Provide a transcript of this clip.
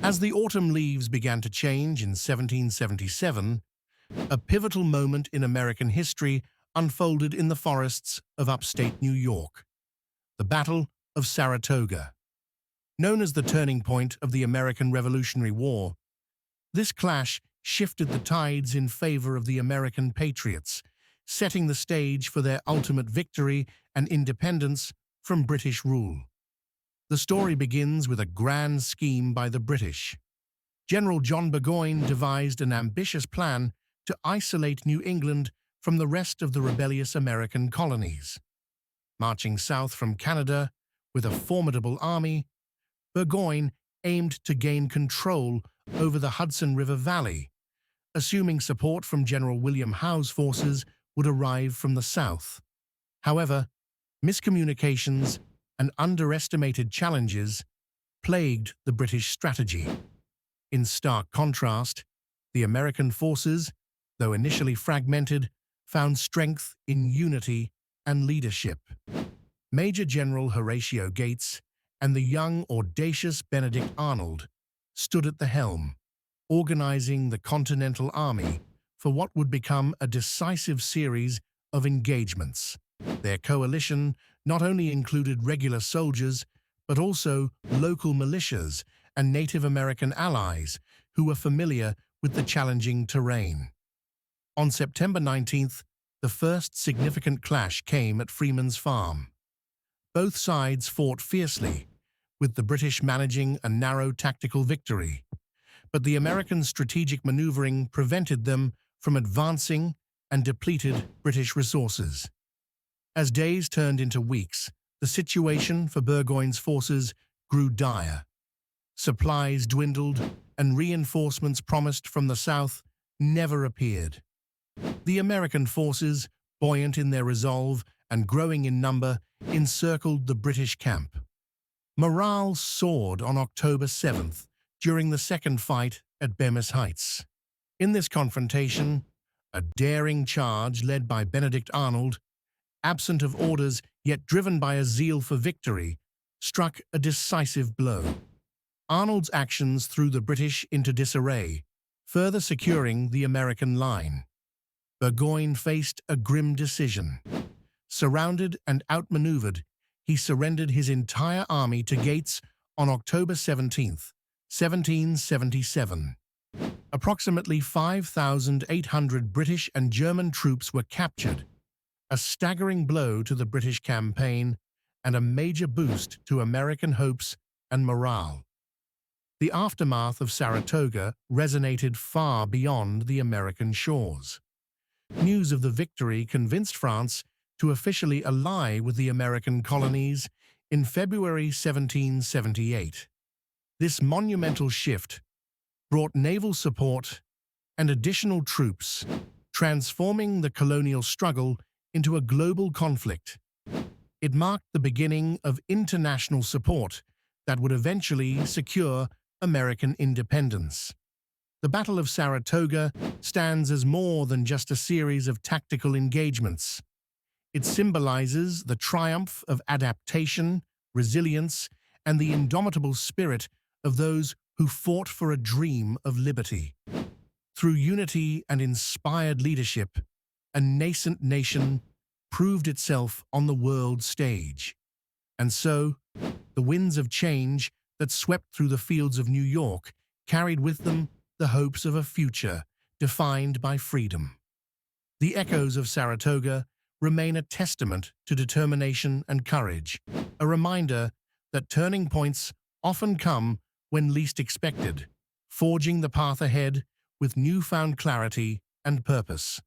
As the autumn leaves began to change in 1777, a pivotal moment in American history unfolded in the forests of upstate New York, the Battle of Saratoga. Known as the turning point of the American Revolutionary War, this clash shifted the tides in favor of the American patriots, setting the stage for their ultimate victory and independence from British rule. The story begins with a grand scheme by the British. General John Burgoyne devised an ambitious plan to isolate New England from the rest of the rebellious American colonies. Marching south from Canada with a formidable army, Burgoyne aimed to gain control over the Hudson River Valley, assuming support from General William Howe's forces would arrive from the south. However, miscommunications and underestimated challenges plagued the British strategy. In stark contrast, the American forces, though initially fragmented, found strength in unity and leadership. Major General Horatio Gates and the young, audacious Benedict Arnold stood at the helm, organizing the Continental Army for what would become a decisive series of engagements. Their coalition not only included regular soldiers, but also local militias and Native American allies who were familiar with the challenging terrain. On September 19th, the first significant clash came at Freeman's farm. Both sides fought fiercely, with the British managing a narrow tactical victory, but the American strategic maneuvering prevented them from advancing and depleted British resources. As days turned into weeks, the situation for Burgoyne's forces grew dire. Supplies dwindled, and reinforcements promised from the south never appeared. The American forces, buoyant in their resolve and growing in number, encircled the British camp. Morale soared on October 7th during the second fight at Bemis Heights. In this confrontation, a daring charge led by Benedict Arnold, absent of orders yet driven by a zeal for victory, struck a decisive blow. Arnold's actions threw the British into disarray, further securing the American line. Burgoyne faced a grim decision. Surrounded and outmaneuvered, he surrendered his entire army to Gates on October 17, 1777. Approximately 5,800 British and German troops were captured, a staggering blow to the British campaign and a major boost to American hopes and morale. The aftermath of Saratoga resonated far beyond the American shores. News of the victory convinced France to officially ally with the American colonies in February 1778. This monumental shift brought naval support and additional troops, transforming the colonial struggle into a global conflict. It marked the beginning of international support that would eventually secure American independence. The Battle of Saratoga stands as more than just a series of tactical engagements. It symbolizes the triumph of adaptation, resilience, and the indomitable spirit of those who fought for a dream of liberty. Through unity and inspired leadership, a nascent nation proved itself on the world stage. And so, the winds of change that swept through the fields of New York carried with them the hopes of a future defined by freedom. The echoes of Saratoga remain a testament to determination and courage, a reminder that turning points often come when least expected, forging the path ahead with newfound clarity and purpose.